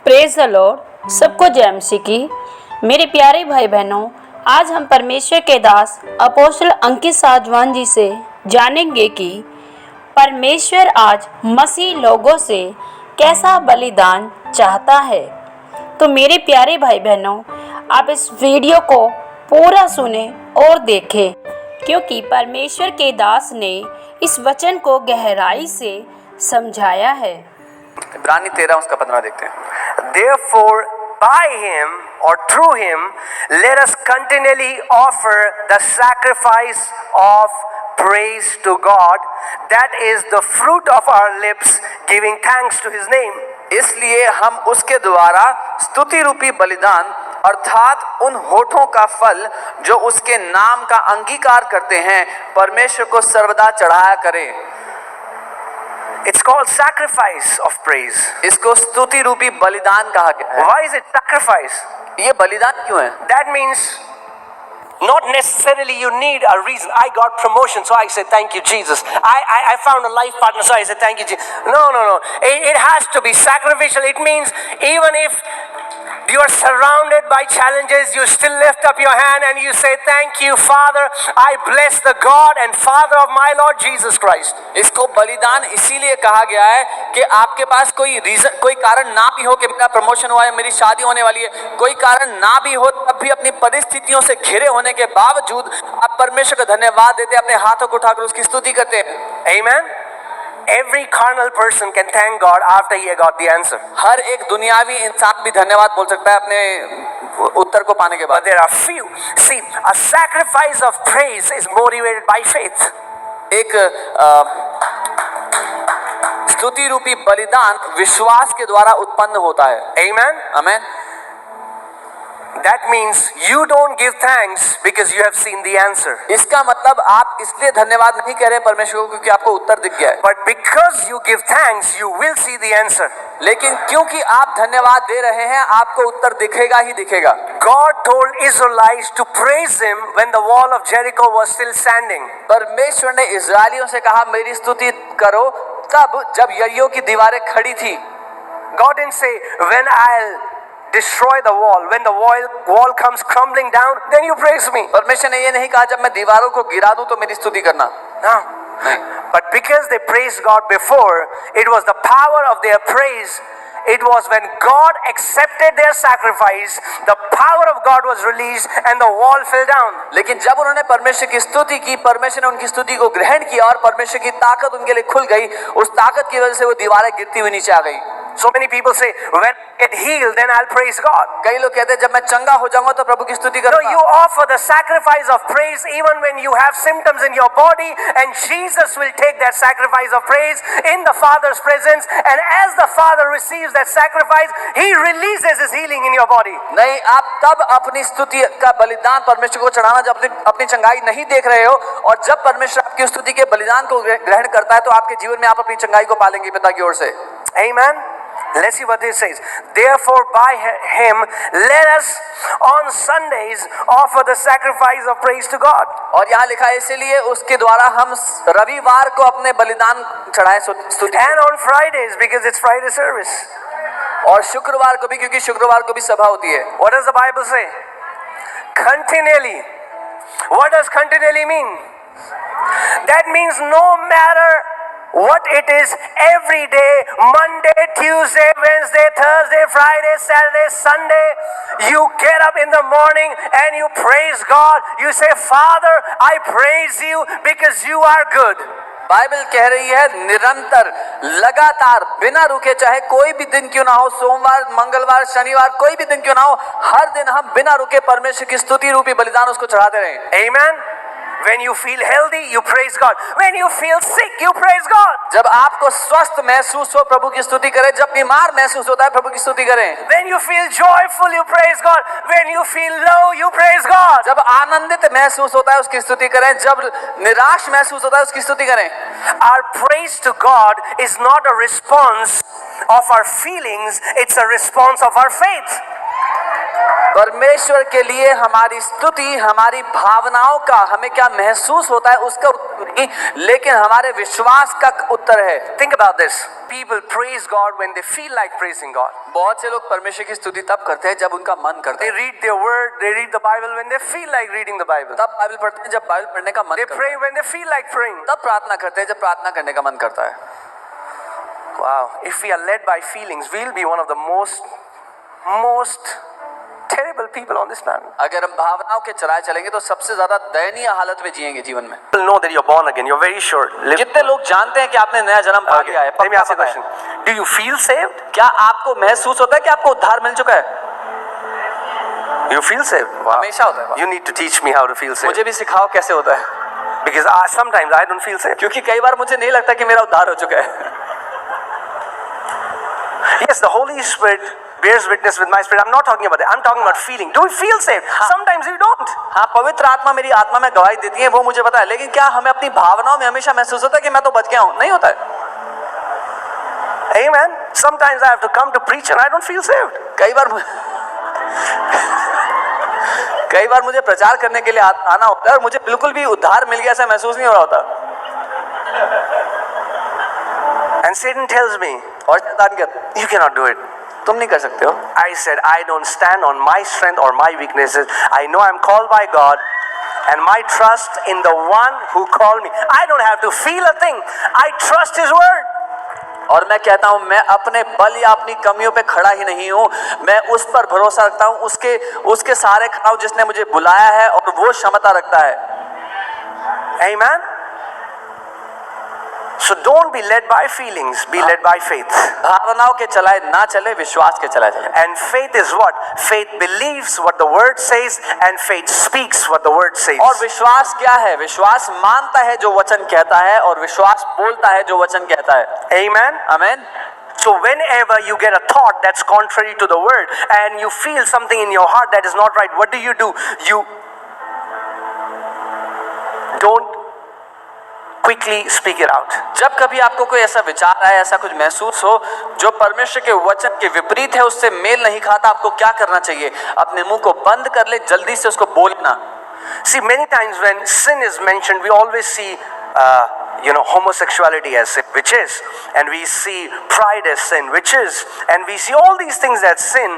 Praise the Lord. सबको जय मसीह की। मेरे प्यारे भाई बहनों, आज हम परमेश्वर के दास अपोस्टल अंकित साजवान जी से जानेंगे कि परमेश्वर आज मसीह लोगों से कैसा बलिदान चाहता है। तो मेरे प्यारे भाई बहनों, आप इस वीडियो को पूरा सुने और देखें, क्योंकि परमेश्वर के दास ने इस वचन को गहराई से समझाया है। इब्रानी 13 उसका 15 देखते हैं। Therefore, by him or through him, let us continually offer the sacrifice of praise to God, that is the fruit of our lips, giving thanks to his name. इसलिए हम उसके द्वारा स्तुति रूपी बलिदान अर्थात उन होठों का फल जो उसके नाम का अंगीकार करते हैं, परमेश्वर को सर्वदा चढ़ाया करें। It's called sacrifice of praise. इसको स्तुति रूपी बलिदान कहा गया है। Why is it sacrifice? ये बलिदान क्यों है? That means not necessarily you need a reason. I got promotion, so I say thank you, Jesus. I found a life partner, so I say thank you, Jesus. No. It has to be sacrificial. It means even if you are surrounded by challenges, you still lift up your hand and you say, thank you, Father. I bless the God and Father of my Lord Jesus Christ. इसको बलिदान इसीलिए कहा गया है कि आपके पास कोई reason, कोई कारण ना भी हो कि मेरा प्रमोशन हुआ है, मेरी शादी होने वाली है, कोई कारण ना भी हो, तब भी अपनी परिस्थितियों से घिरे होने के बावजूद आप परमेश्वर का धन्यवाद देते, अपने हाथों को उठाकर उसकी स्तुति करते हैं। Amen. Every carnal person can thank God after he got the answer. हर एक दुनियावी इंसान भी धन्यवाद बोल सकता है अपने उत्तर को पाने के बाद। But there are few. See, a sacrifice of praise is motivated by faith. एक स्तुति रूपी बलिदान विश्वास के द्वारा उत्पन्न होता है। Amen. Amen. That means you don't give thanks because you have seen the answer. इसका मतलब आप इसलिए धन्यवाद नहीं कह रहे परमेश्वर को क्योंकि आपको उत्तर दिख गया है, But because you give thanks, you will see the answer. लेकिन क्योंकि आप धन्यवाद दे रहे हैं, आपको उत्तर दिखेगा ही दिखेगा। God told Israelites to praise him when the wall of Jericho was still standing. परमेश्वर ने इस्राएलियों से कहा मेरी स्तुति करो तब जब यरीहो की दीवारें खड़ी थी। God didn't say, when I'll destroy the wall, when the wall comes crumbling down, then you praise me. परमेश्वर ने ये नहीं कहा जब मैं दीवारों को गिरा दूं तो मेरी स्तुति करना। No. नहीं। But because they praised God before, it was the power of their praise. It was when God accepted their sacrifice, the power of God was released and the wall fell down. लेकिन जब उन्होंने परमेश्वर की स्तुति की, परमेश्वर ने उनकी स्तुति को ग्रहण किया और परमेश्वर की ताकत उनके लिए खुल गई, उस ताकत की वजह से वो दीवारें गिरती हुई नीचे आ गई। So many people say, when I get healed, then I'll praise God. कई लोग कहते हैं जब मैं चंगा हो जाऊंगा तो प्रभु की स्तुति No, करूंगा। you offer the sacrifice of praise even when you have symptoms in your body, and Jesus will take that sacrifice of praise in the Father's presence, and as the Father receives that sacrifice, He releases His healing in your body. नहीं, आप तब अपनी स्तुति का बलिदान परमेश्वर को चढ़ाना जब अपनी चंगाई नहीं देख रहे हो, और जब परमेश्वर आपकी स्तुति के बलिदान को ग्रहण करता है तो आपके जीवन में आप अपनी चंगाई को पालेंगे पिता की ओर से। Amen. Let's see what this says. Therefore, by him, let us on Sundays offer the sacrifice of praise to God. और यहाँ लिखा है इसलिए उसके द्वारा हम रविवार को अपने बलिदान चढ़ाएं स्तुति, And on Fridays, because it's Friday service. और शुक्रवार को भी क्योंकि शुक्रवार को भी सभा होती है। What does the Bible say? Continually. What does continually mean? That means no matter what it is, every day, Monday, Tuesday, Wednesday, Thursday, Friday, Saturday, Sunday, you get up in the morning and you praise God. You say, Father, I praise you because you are good. Bible कह रही है निरंतर, लगातार, बिना रुके, चाहे कोई भी दिन क्यों ना हो, सोमवार, मंगलवार, शनिवार, कोई भी दिन क्यों ना हो, हर दिन हम बिना रुके परमेश्वर की स्तुति रूपी बलिदान उसको चढ़ाते रहें। Amen. When you feel healthy, you praise God. When you feel sick, you praise God. जब आपको स्वस्थ महसूस हो प्रभु की स्तुति करें, जब बीमार महसूस होता है प्रभु की स्तुति करें। When you feel joyful, you praise God. When you feel low, you praise God. जब आनंदित महसूस होता है उसकी स्तुति करें, जब निराश महसूस होता है उसकी स्तुति करें। Our praise to God is not a response of our feelings, it's a response of our faith. परमेश्वर के लिए हमारी स्तुति हमारी भावनाओं का, हमें क्या महसूस होता है उसका नहीं, लेकिन हमारे विश्वास का उत्तर है। Think about this. People praise God when they feel like praising God. बहुत से लोग परमेश्वर की स्तुति तब करते हैं जब उनका मन करता They है। read their word, they read the Bible when they feel like reading the Bible. तब बाइबल पढ़ते हैं जब बाइबल पढ़ने का मन They करता pray है। when they feel like praying. तब प्रार्थना करते हैं जब प्रार्थना करने का मन करता है। Wow. If we are led by feelings, we'll be one of the most terrible people on this planet. अगर हम भावनाओं के चलाए चलेंगे तो सबसे ज्यादा दयनीय हालत में जिएंगे जीवन में। People know that you're born again. You're very sure. कितने लोग जानते हैं कि आपने नया जन्म पा लिया है? Let me ask you a पक्का question. है। Do you feel saved? क्या आपको महसूस होता है कि आपको उद्धार मिल चुका है? You feel saved? Wow. हमेशा होता है। You need to teach me how to feel saved. मुझे भी सिखाओ कैसे होता है, Because sometimes I don't feel saved. क्योंकि कई बार मुझे नहीं लगता कि मेरा उद्धार हो चुका है। Yes, the Holy Spirit bears witness with my spirit. I'm not talking about that. I'm talking about feeling. Do we feel saved? Sometimes we don't. हाँ, पवित्र आत्मा मेरी आत्मा में गवाही देती है, वो मुझे पता है, लेकिन क्या हमें अपनी भावनाओं में हमेशा महसूस होता है कि मैं तो बच गया हूँ? नहीं होता है। Amen. Sometimes I have to come to preach and I don't feel saved. कई बार मुझे प्रचार करने के लिए आना होता है और मुझे बिल्कुल भी उद्धार मिल गया ऐसा महसूस नहीं हो रहा होता। And Satan tells me, और शैतान कहता, you cannot do it. तुम नहीं कर सकते हो। I said, I don't stand on my strength or my weaknesses. I know I'm called by God and my trust in the one who called me. I don't have to feel a thing. I trust his word. और मैं कहता हूं, मैं अपने बल या अपनी कमियों पे खड़ा ही नहीं हूं, मैं उस पर भरोसा रखता हूं, उसके सहारे खड़ा हूं जिसने मुझे बुलाया है और वो क्षमता रखता है। Amen. So don't be led by feelings, be led by faith. भावनाओं के चलाए ना चले, विश्वास के चलाए चले। And faith is what? Faith believes what the word says and faith speaks what the word says. और विश्वास क्या है? विश्वास मानता है जो वचन कहता है और विश्वास बोलता है जो वचन कहता है। Amen. आमीन। So whenever you get a thought that's contrary to the word and you feel something in your heart that is not right, what do? You don't quickly speak it out. जब कभी आपको कोई ऐसा विचार आए, ऐसा कुछ महसूस हो जो परमेश्वर के वचन के विपरीत है, उससे मेल नहीं खाता, आपको क्या करना चाहिए? अपने मुंह को बंद कर ले, जल्दी से उसको बोलना। See, many times when sin is mentioned, we always see homosexuality as sin, which is, and we see pride as sin, which is, and we see all these things that sin,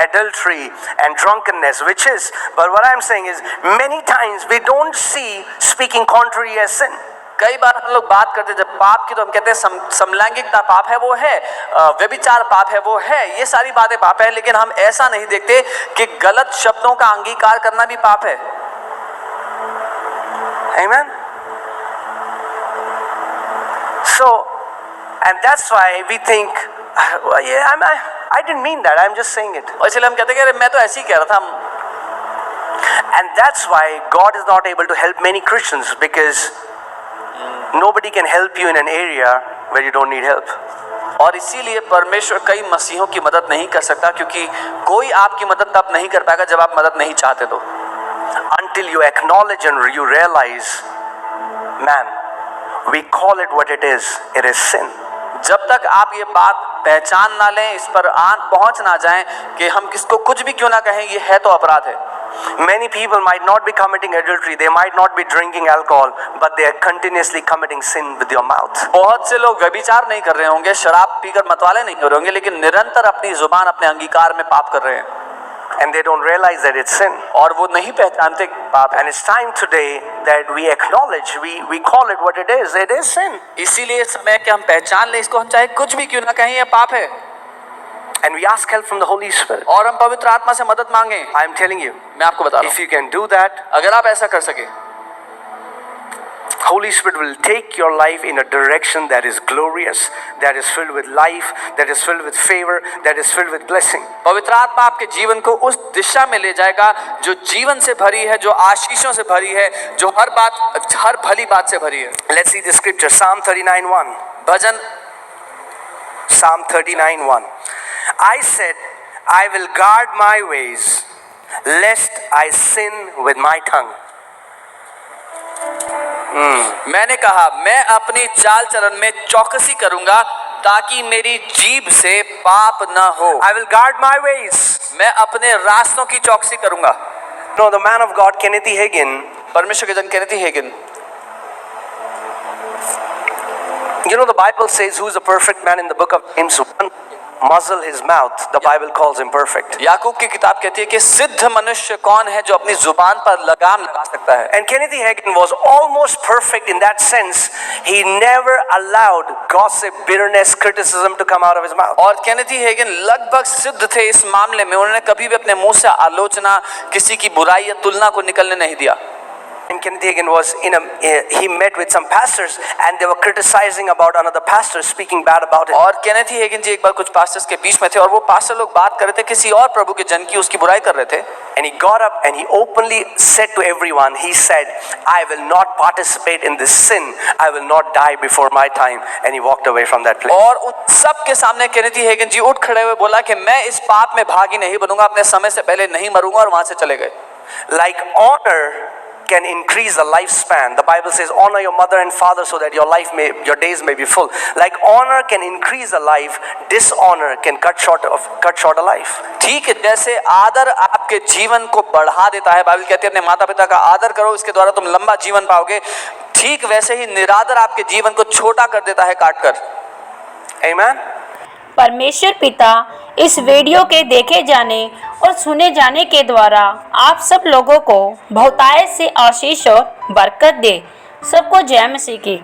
adultery and drunkenness, which is. But what I'm saying is, many times we don't see speaking contrary as sin. कई बार हम लोग बात करते हैं जब पाप की, तो हम कहते हैं समलैंगिकता पाप है, वो है, व्यभिचार पाप है, वो है, ये सारी बातें पाप है, लेकिन हम ऐसा नहीं देखते कि गलत शब्दों का अंगीकार करना भी पाप है। Amen. So, and that's why we think, I didn't mean that, I'm just saying it. और इसलिए हम कहते हैं कि मैं तो ऐसे ही कह रहा था। And that's why God is not able to help many Christians, because nobody can help you in an area where you don't need help. और इसीलिए परमेश्वर कई मसीहों की मदद नहीं कर सकता, क्योंकि कोई आपकी मदद तब नहीं कर पाएगा जब आप मदद नहीं चाहते तो। Until you acknowledge and you realize, man, we call it what it is sin. जब तक आप ये बात पहचान ना लें, इस पर पहुंच ना जाएं कि हम किसको कुछ भी क्यों ना कहें, ये है तो अपराध है। Many people might not be committing adultery, they might not be drinking alcohol, but they are continuously committing sin with your mouth. बहुत से लोग व्यभिचार नहीं कर रहे होंगे, शराब पीकर मतवाले नहीं हो रहे होंगे, लेकिन निरंतर अपनी जुबान, अपने अंगीकार में पाप कर रहे हैं, and they don't realize that it's sin. और वो नहीं पहचानते पाप है। And it's time today that we acknowledge, we call it what it is sin. इसीलिए समय कि हम पहचान लें इसको, हम चाहे कुछ भी क्यों ना कहें, ये पाप है, and we ask help from the Holy Spirit. और हम पवित्र आत्मा से मदद मांगे। I am telling you, मैं आपको बता रहा if हूं, you can do that, अगर आप ऐसा कर सके, Holy Spirit will take your life in a direction that is glorious, that is filled with life, that is filled with favor, that is filled with blessing. पवित्र आत्मा आपके जीवन को उस दिशा में ले जाएगा जो जीवन से भरी है, जो आशीषों से भरी है, जो हर भली बात से भरी है। Let's see the scripture, Psalm 39:1. Bhajan Psalm 39:1. I said, I will guard my ways, lest I sin with my tongue. मैंने कहा, मैं अपनी चाल चलन में चौकसी करूंगा ताकि मेरी जीभ से पाप न हो। I will guard my ways. मैं अपने रास्तों की चौकसी करूंगा। No, the man of God, Kenneth E. Hagin, परमेश्वर के जन Kenneth E Hagin, You know, the Bible says, who is a perfect man in the book of James? One muzzle his mouth, the Bible calls him perfect. याकूब की किताब कहती है कि सिद्ध मनुष्य कौन है जो अपनी जुबान पर लगाम लगा सकता है। And Kenneth E. Hagin was almost perfect in that sense. He never allowed gossip, bitterness, criticism to come out of his mouth. और केनेथ ई हेगन लगभग सिद्ध थे इस मामले में, उन्होंने कभी भी अपने मुंह से आलोचना, किसी की बुराई या तुलना को निकलने नहीं दिया। And Kenneth E. Hagin was he met with some pastors and they were criticizing about another pastor, speaking bad about him. और केनेथ ई हेगन जी एक बार कुछ पास्टर्स के बीच में थे और वो पास्टर लोग बात कर रहे थे किसी और प्रभु के जन की, उसकी बुराई कर रहे थे। And he got up and he openly said to everyone, he said, I will not participate in this sin. I will not die before my time. And he walked away from that place. और उन सब के सामने Kenneth ई Hagin जी उठ खड़े हुए बोला कि मैं इस पाप में भागी नहीं बनूंगा, अपने समय से पहले नहीं मरूंगा, और वहां से चले गए। Like honor can increase the lifespan. The Bible says, honor your mother and father so that your days may be full. Like honor can increase a life, dishonor can cut short a life. ठीक है, जैसे आदर आपके जीवन को बढ़ा देता है, बाइबल कहती है अपने माता पिता का आदर करो, इसके द्वारा तुम लंबा जीवन पाओगे, ठीक वैसे ही निरादर आपके जीवन को छोटा कर देता है काट कर। Amen. परमेश्वर पिता इस वीडियो के देखे जाने और सुने जाने के द्वारा आप सब लोगों को बहुतायत से आशीष और बरकत दे। सबको जय मसीह की।